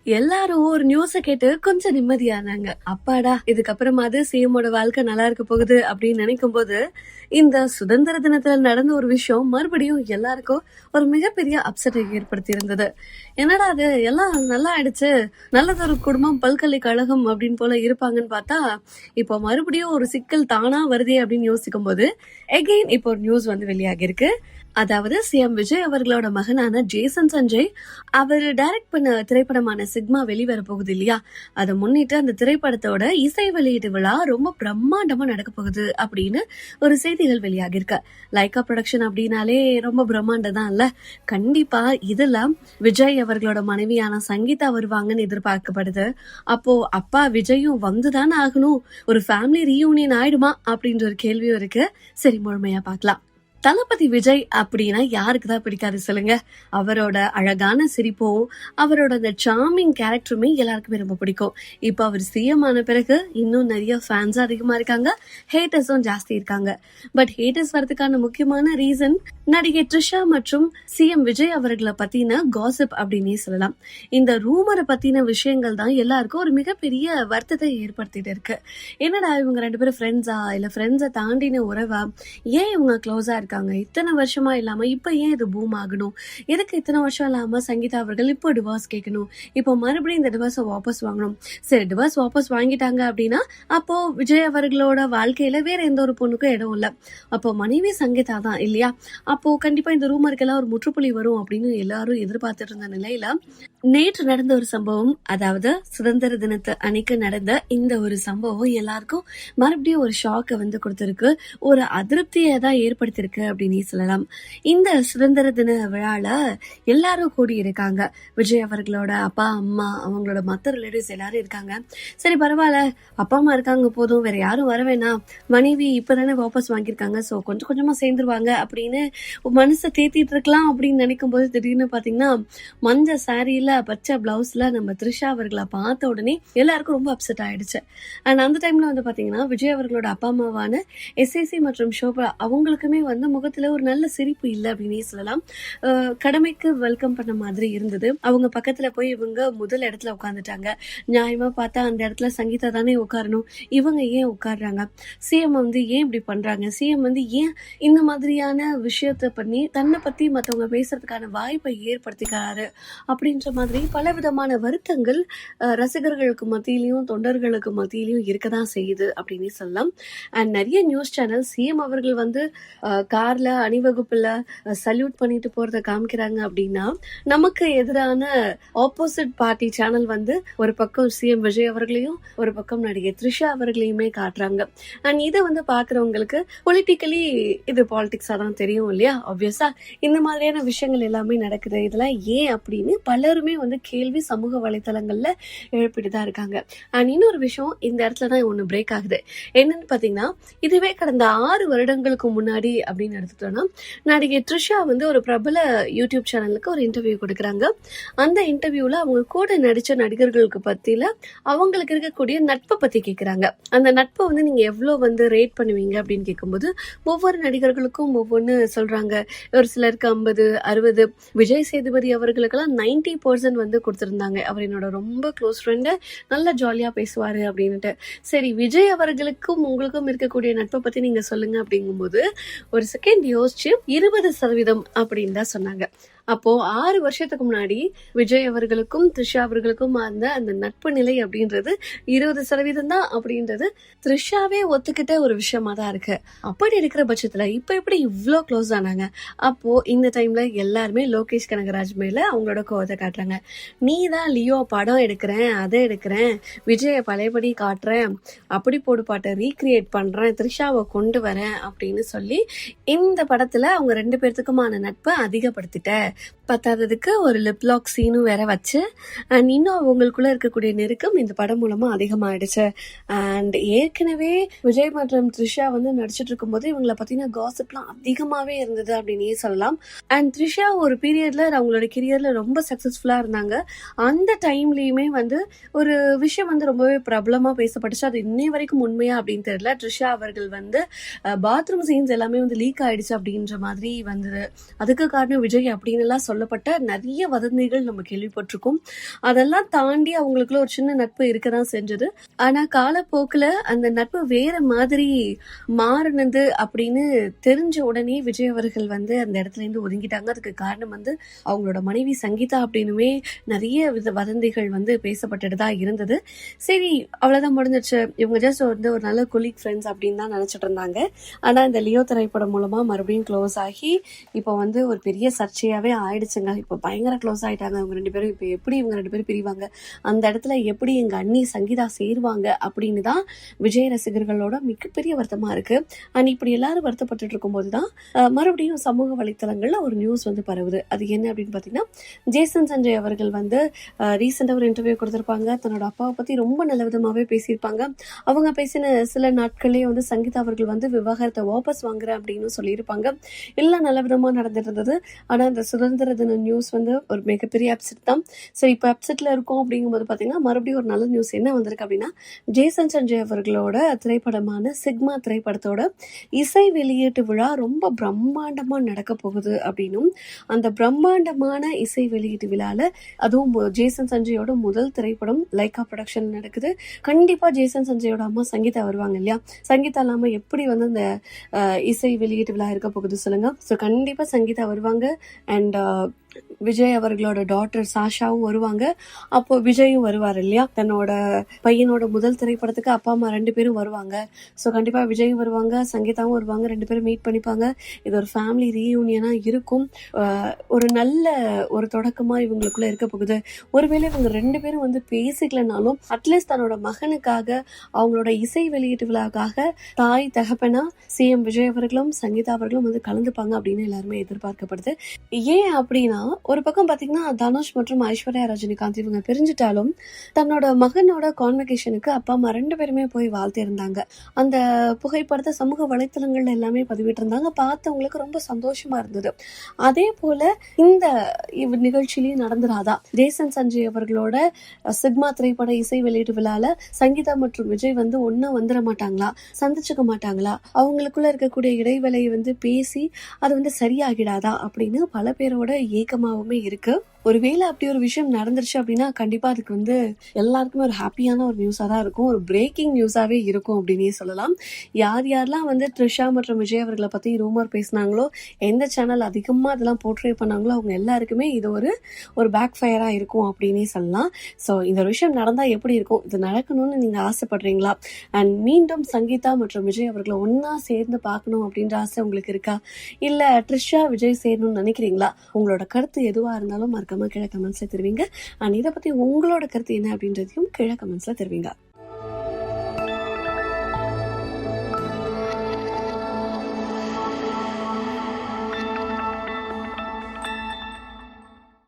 எல்லாரும் ஒரு நியூஸ கேட்டு கொஞ்சம் நிம்மதியானாங்க. அப்பாடா இதுக்கப்புறமாவது சிஎம்மோட வாழ்க்கை நல்லா இருக்க போகுது அப்படின்னு நினைக்கும் போது, இந்த சுதந்திர தினத்துல நடந்த ஒரு விஷயம் மறுபடியும் எல்லாருக்கும் ஒரு மிகப்பெரிய அப்செட்டை ஏற்படுத்தி இருந்தது. என்னடா அது எல்லாம் நல்லா ஆயிடுச்சு, நல்லதொரு குடும்பம் பல்கலைக்கழகம் அப்படின்னு போல இருப்பாங்கன்னு பார்த்தா, இப்போ மறுபடியும் ஒரு சிக்கல் தானா வருதே அப்படின்னு யோசிக்கும் போது எகெயின் இப்போ ஒரு நியூஸ் வந்து வெளியாகி இருக்கு. அதாவது சிஎம் விஜய் அவர்களோட மகனான ஜேசன் சஞ்சய் அவர் டைரக்ட் பண்ண திரைப்படமான சிக்மா வெளிவர போகுது இல்லையா, அதை முன்னிட்டு அந்த திரைப்படத்தோட இசை வெளியீட்டு விழா ரொம்ப பிரம்மாண்டமா நடக்க போகுது அப்படின்னு ஒரு செய்திகள் வெளியாகி இருக்கு. லைகா ப்ரொடக்ஷன் அப்படின்னாலே ரொம்ப பிரம்மாண்டம் தான் இல்ல. கண்டிப்பா இதெல்லாம் விஜய் அவர்களோட மனைவியான சங்கீதா வருவாங்கன்னு எதிர்பார்க்கப்படுது. அப்போ அப்பா விஜயும் வந்துதானே ஆகணும், ஒரு ஃபேமிலி ரீயூனியன் ஆயிடுமா அப்படின்ற ஒரு கேள்வியும் இருக்கு. சரி, முழுமையா பார்க்கலாம். தளபதி விஜய் அப்படின்னா யாருக்குதான் பிடிக்காது சொல்லுங்க. அவரோட அழகான சிரிப்பும் அவரோட அந்த சார்மிங் கேரக்டருமே எல்லாருக்குமே ரொம்ப பிடிக்கும். இப்போ அவர் சிஎம் ஆன பிறகு இன்னும் நிறைய ஃபேன்ஸ் அதிகமா இருக்காங்க, ஹேட்டர்ஸும் ஜாஸ்தி இருக்காங்க. பட் ஹேட்டர்ஸ் வரதுக்கான முக்கியமான ரீசன் நடிகை த்ரிஷா மற்றும் சிஎம் விஜய் அவர்களை பத்தின காசிப் அப்படின்னே சொல்லலாம். இந்த ரூமரை பத்தின விஷயங்கள் தான் எல்லாருக்கும் ஒரு மிகப்பெரிய வருத்தத்தை ஏற்படுத்திட்டு இருக்கு. என்னடா இவங்க ரெண்டு பேரும் ஃப்ரெண்ட்ஸா இல்ல ஃப்ரெண்ட்ஸை தாண்டின உறவா, ஏன் இவங்க க்ளோஸா இருக்காங்க, இத்தனை வருஷமா இல்லாம இப்ப ஏன் இது பூம் ஆகணும், எதுக்கு இத்தனை வருஷம் இல்லாம சங்கீதா அவர்கள் இப்போ டிவோர்ஸ் கேட்கணும், இப்போ மறுபடியும் இந்த டிவோர்ஸை வாபஸ் வாங்கணும். சரி, டிவோர்ஸ் வாபஸ் வாங்கிட்டாங்க அப்படின்னா அப்போ விஜய் அவர்களோட வாழ்க்கையில வேற எந்த ஒரு பொண்ணுக்கும் இடம் இல்லை, அப்போ மனைவி சங்கீதா தான் இல்லையா, அப்போ கண்டிப்பா இந்த ரூமருக்கெல்லாம் ஒரு முற்றுப்புள்ளி வரும் அப்படின்னு எல்லாரும் எதிர்பார்த்துட்டு இருந்த நிலையில நேற்று நடந்த ஒரு சம்பவம், அதாவது சுதந்திர தினத்து அன்னைக்கு நடந்த இந்த ஒரு சம்பவம் எல்லாருக்கும் மறுபடியும் ஒரு ஷாக்கை வந்து கொடுத்திருக்கு, ஒரு அதிருப்தியை தான் ஏற்படுத்திருக்கு அப்படின்னு சொல்லலாம். இந்த சுதந்திர தின விழால எல்லாரும் கூடி இருக்காங்க. விஜய் அவர்களோட அப்பா அம்மா அவங்களோட மற்ற ரிலேட்டிவ்ஸ் எல்லாரும் இருக்காங்க. சரி பரவாயில்ல, அப்பா அம்மா இருக்காங்க போதும், வேற யாரும் வர வேணாம், மனைவி இப்பதானே வாபஸ் வாங்கியிருக்காங்க, ஸோ கொஞ்சம் கொஞ்சமா சேர்ந்துருவாங்க அப்படின்னு மனசை தேத்திட்டு இருக்கலாம் அப்படின்னு நினைக்கும் போது திடீர்னு பாத்தீங்கன்னா மஞ்சள் சாரியில பச்சை பிளவுஸ்ல நம்ம த்ரிஷா அவர்களை பார்த்த உடனே எல்லாருக்கும் ரொம்ப அப்செட் ஆயிடுச்சு. அண்ட் அந்த டைம்ல வந்து பாத்தீங்கன்னா விஜய் அவர்களோட அப்பா அம்மாவான எஸ்ஏசி மற்றும் ஷோபா அவங்களுக்குமே வந்து முகத்துல ஒரு நல்ல சிரிப்பு இல்லை அப்படின்னே சொல்லலாம். கடமைக்கு வெல்கம் பண்ண மாதிரி இருந்தது. அவங்க பக்கத்துல போய் இவங்க முதல் இடத்துல உட்காந்துட்டாங்க. நியாயமா பார்த்தா அந்த இடத்துல சங்கீதா தானே உட்காரணும், இவங்க ஏன் உட்காடுறாங்க, சிஎம் வந்து ஏன் இப்படி பண்றாங்க, சிஎம் வந்து ஏன் இந்த மாதிரியான விஷயத்த பண்ணி தன்னை பத்தி மற்றவங்க பேசுறதுக்கான வாய்ப்பை ஏற்படுத்திக்கிறாரு அப்படின்ற மாதிரி பல விதமான வருத்தங்கள் ரசிகர்களுக்கு மத்தியிலையும் தொண்டர்களுக்கு மத்தியிலையும் இருக்கதான் செய்யுது அப்படின்னு சொல்லலாம். அண்ட் நிறைய நியூஸ் சேனல் சிஎம் அவர்கள் வந்து கார்ல அணிவகுப்புல சல்யூட் பண்ணிட்டு போறத காமிக்கிறாங்க அப்படின்னா, நமக்கு எதிரான ஆப்போசிட் பார்ட்டி சேனல் வந்து ஒரு பக்கம் சிஎம் விஜய் அவர்களையும் ஒரு பக்கம் நடிகை த்ரிஷா அவர்களையுமே காட்டுறாங்க. அண்ட் இதை வந்து பாக்குறவங்களுக்கு பொலிட்டிக்கலி இது பாலிடிக்ஸா தான் தெரியும் இல்லையா. ஆப்வியஸா இந்த மாதிரியான விஷயங்கள் எல்லாமே நடக்குது, இதெல்லாம் ஏன் அப்படின்னு பலருமே வந்து கேள்வி சமூக வலைத்தளங்கள்ல எழுப்பிட்டு தான் இருக்காங்க. அண்ட் இன்னொரு விஷயம் இந்த இடத்துல தான் ஒண்ணு பிரேக் ஆகுது. என்னன்னு பாத்தீங்கன்னா, இதுவே கடந்த 6 வருடங்களுக்கு முன்னாடி அப்படின்னு எடுத்துட்டோம்னா நடிகை த்ரிஷா வந்து ஒரு பிரபல யூடியூப் சேனலுக்கு ஒரு இன்டர்வியூ கொடுக்குறாங்க. அந்த இன்டர்வியூல அவங்க கூட நடிச்ச நடிகர்களுக்கு பத்தியில அவங்களுக்கு இருக்கக்கூடிய நட்பை பத்தி கேட்கிறாங்க. அந்த நட்பை வந்து நீங்க எவ்வளவு வந்து ரேட் பண்ணுவீங்க அப்படின்னு கேட்கும்போது ஒவ்வொரு நடிகர்களுக்கும் ஒவ்வொன்னு சொல்றாங்க. ஒரு சிலருக்கு 50, 60, விஜய் சேதுபதி அவர்களுக்கெல்லாம் 90% வந்து கொடுத்திருந்தாங்க. அவர் என்னோட ரொம்ப க்ளோஸ் ஃப்ரெண்டு, நல்லா ஜாலியா பேசுவாரு அப்படின்னுட்டு. சரி, விஜய் அவர்களுக்கும் உங்களுக்கும் இருக்கக்கூடிய நட்பை பத்தி நீங்க சொல்லுங்க அப்படிங்கும்போது ஒரு செகண்ட் யோசிச்சு 20% அப்படின்னு தான் சொன்னாங்க. அப்போ 6 வருஷத்துக்கு முன்னாடி விஜய் அவர்களுக்கும் த்ரிஷா அவர்களுக்கும் அந்த நட்பு நிலை அப்படின்றது 20% தான் அப்படின்றது த்ரிஷாவே ஒத்துக்கிட்ட ஒரு விஷயமா தான் இருக்கு. அப்படி இருக்கிற பட்சத்துல இப்ப எப்படி இவ்வளோ க்ளோஸ் ஆனாங்க? அப்போ இந்த டைம்ல எல்லாருமே லோகேஷ் கனகராஜ் மேல அவங்களோட கோவத்தை காட்டுறாங்க. நீ தான் லியோ படம் எடுக்கிறேன், அதை எடுக்கிறேன், விஜய பழையபடி காட்டுறேன், அப்படி போடு பாட்டை ரீக்ரியேட் பண்றேன், த்ரிஷாவை கொண்டு வரேன் அப்படின்னு சொல்லி இந்த படத்துல அவங்க 2 பேர்த்துக்குமான நட்பை அதிகப்படுத்திட்ட. பத்தாததுக்கு ஒரு லிப்லாக் சீனும் வேற வச்சு அண்ட் இன்னும் அவங்களுக்குள்ள இருக்கக்கூடிய நெருக்கம் இந்த படம் மூலமா அதிகமாயிடுச்சு. அண்ட் ஏற்கனவே விஜய் மற்றும் த்ரிஷா வந்து நடிச்சிட்டு இருக்கும்போது இவங்களை பத்தின காசிப்லாம் அதிகமாவே இருந்தது அப்படின்னே சொல்லலாம். அண்ட் த்ரிஷா ஒரு பீரியட்ல அவங்களோட கெரியர்ல ரொம்ப சக்சஸ்ஃபுல்லா இருந்தாங்க. அந்த டைம்லயுமே வந்து ஒரு விஷயம் வந்து ரொம்பவே பிரபலமா பேசப்பட்டுச்சு. அது இன்னை வரைக்கும் உண்மையா அப்படின்னு தெரியல. த்ரிஷா அவர்கள் வந்து பாத்ரூம் சீன்ஸ் எல்லாமே வந்து லீக் ஆயிடுச்சு அப்படின்ற மாதிரி வந்தது. அதுக்கு காரணம் விஜய் அப்படின்னு எல்லாம் சொல்ல சொல்லப்பட்ட நிறைய வதந்திகள் நம்ம கேள்விப்பட்டிருக்கோம். அதெல்லாம் தாண்டி அவங்களுக்குள்ள ஒரு சின்ன நட்பு இருக்கதான் செஞ்சது. ஆனா காலப்போக்குல அந்த நட்பு வேற மாதிரி மாறினது அப்படின்னு தெரிஞ்ச உடனே விஜய் அவர்கள் வந்து அந்த இடத்துல இருந்து ஒதுங்கிட்டாங்க. அதுக்கு காரணம் வந்து அவங்களோட மனைவி சங்கீதா அப்படின்னுமே நிறைய வதந்திகள் வந்து பேசப்பட்டுட்டு தான் இருந்தது. சரி, அவ்வளவுதான் முடிஞ்சிருச்சு, இவங்க ஜஸ்ட் வந்து ஒரு நல்ல கொலீக் ஃப்ரெண்ட்ஸ் அப்படின்னு தான் நினைச்சிட்டு இருந்தாங்க. ஆனா இந்த லியோ திரைப்படம் மூலமா மறுபடியும் க்ளோஸ் ஆகி இப்போ வந்து ஒரு பெரிய சர்ச்சையாவே ஆயிடுச்சுங்க. இப்போ பயங்கர க்ளோஸ் ஆயிட்டாங்க அவங்க ரெண்டு பேரும். இப்போ எப்படி இவங்க ரெண்டு பேரும் பிரிவாங்க, அந்த இடத்துல எப்படி எங்க அண்ணி சங்கீதா சேருவாங்க அப்படின்னு தான் விஜய் ரசிகர்களோட மிகப்பெரிய வருத்தமா இருக்கு. அண்ட் இப்படி எல்லாரும் வருத்தப்பட்டு இருக்கும் போதுதான் மறுபடியும் சமூக வலைத்தளங்கள்ல ஒரு நியூஸ் வந்து பரவுது. அது என்ன அப்படின்னு பாத்தீங்கன்னா, ஜேசன் சஞ்சய் அவர்கள் வந்து ரீசெண்டா ஒரு இன்டர்வியூ கொடுத்திருப்பாங்க. தன்னோட அப்பாவை பத்தி ரொம்ப நல்ல விதமாவே பேசியிருப்பாங்க. அவங்க பேசின சில நாட்களே வந்து சங்கீதா அவர்கள் வந்து விவாகரத்தை வாபஸ் வாங்குறேன் அப்படின்னு சொல்லியிருப்பாங்க. எல்லாம் நல்ல விதமா நடந்துட்டு இருந்தது. ஆனா இந்த சுதந்திர தின நியூஸ் வந்து ஒரு மிகப்பெரிய அப்செட் தான். சரி, இப்போ அப்செட்ல இருக்கோம் அப்படிங்கும்போது பாத்தீங்கன்னா மறுபடியும் ஒரு நல்ல நியூஸ் என்ன வந்திருக்கு அப்படின்னா, ஜேசன் சஞ்சய் அவர்களோட திரைப்படமான சிக்மா திரைப்படத்தோட இசை வெளியீட்டு விழா ரொம்ப பிரம்மாண்டமா நடக்க போகுது அப்படின்னும், அந்த பிரம்மாண்டமான இசை வெளியீட்டு விழால அதுவும் ஜேசன் சஞ்சயோட முதல் திரைப்படம் லைகா ப்ரொடக்ஷன் நடக்குது. கண்டிப்பா ஜேசன் சஞ்சயோட அம்மா சங்கீதா வருவாங்க இல்லையா? சங்கீதா இல்லாம எப்படி வந்து அந்த இசை வெளியீட்டு விழா இருக்க போகுது சொல்லுங்க. ஸோ கண்டிப்பா சங்கீதா வருவாங்க. அண்ட் விஜய் அவர்களோட டாட்டர் சாஷாவும் வருவாங்க. அப்போ விஜயும் வருவார் இல்லையா? தன்னோட பையனோட முதல் திரைப்படத்துக்கு அப்பா அம்மா ரெண்டு பேரும் வருவாங்க. ஸோ கண்டிப்பா விஜயும் வருவாங்க, சங்கீதாவும் வருவாங்க. ரெண்டு பேரும் மீட் பண்ணிப்பாங்க. இது ஒரு ஃபேமிலி ரீயூனியனா இருக்கும். ஒரு நல்ல ஒரு தொடக்கமா இவங்களுக்குள்ள இருக்க போகுது. ஒருவேளை இவங்க ரெண்டு பேரும் வந்து பேசிக்கலனாலும் அட்லீஸ்ட் தன்னோட மகனுக்காக அவங்களோட இசை வெளியீட்டு விழாக்காக தாய் தகப்பனா சிஎம் விஜய் அவர்களும் சங்கீதா அவர்களும் வந்து கலந்துப்பாங்க அப்படின்னு எல்லாருமே எதிர்பார்க்கப்படுது. ஏன் அப்படின்னா, ஒரு பக்கம் பாத்தீங்கன்னா தனுஷ் மற்றும் ஐஸ்வர்யா ரஜினிகாந்த் இவங்க பிரிஞ்சுட்டாலும் தன்னோட மகனோட கான்வெகேஷனுக்கு அப்பா அம்மா ரெண்டு பேருமே போய் வாழ்த்து இருந்தாங்க. அந்த புகைப்படத்தை சமூக வலைத்தளங்கள்ல எல்லாமே பதிவிட்டு இருந்தாங்க. பார்த்தவங்களுக்கு ரொம்ப சந்தோஷமா இருந்தது. அதே போல இந்த நிகழ்ச்சியிலையும் நடந்துராதா? ஜேசன் சஞ்சய் அவர்களோட சிக்மா திரைப்பட இசை வெளியீட்டு விழால சங்கீதா மற்றும் விஜய் வந்து ஒன்னா வந்துட மாட்டாங்களா? சந்திச்சுக்க மாட்டாங்களா? அவங்களுக்குள்ள இருக்கக்கூடிய இடைவேளையை வந்து பேசி அது வந்து சரியாகிடாதா அப்படின்னு பல பேரோட ஏக்கமாவுமே இருக்கு. ஒருவேளை அப்படி ஒரு விஷயம் நடந்துருச்சு அப்படின்னா கண்டிப்பா அதுக்கு வந்து எல்லாருக்குமே ஒரு ஹாப்பியான ஒரு நியூஸா தான் இருக்கும். ஒரு பிரேக்கிங் நியூஸாவே இருக்கும் அப்படின்னே சொல்லலாம். யார் யாரெல்லாம் வந்து த்ரிஷா மற்றும் விஜய் அவர்களை பத்தி ரூமர் பேசினாங்களோ, எந்த சேனல் அதிகமா அதெல்லாம் போர்ட்ரே பண்ணாங்களோ அவங்க எல்லாருக்குமே இது ஒரு பேக் ஃபயரா இருக்கும் அப்படின்னே சொல்லலாம். ஸோ இந்த ஒரு விஷயம் நடந்தா எப்படி இருக்கும்? இது நடக்கணும்னு நீங்க ஆசைப்படுறீங்களா? அண்ட் மீண்டும் சங்கீதா மற்றும் விஜய் அவர்களை ஒன்னா சேர்ந்து பார்க்கணும் அப்படின்ற ஆசை உங்களுக்கு இருக்கா? இல்ல த்ரிஷா விஜய் சேரணும்னு நினைக்கிறீங்களா? உங்களோட கருத்து எதுவா இருந்தாலும் கீழே கமெண்ட்ஸ்ல தெரிவிங்க. அண்ட் இதை பத்தி உங்களோட கருத்து என்ன அப்படின்றதையும் கீழே கமெண்ட்ஸ்ல தெரிவிங்க.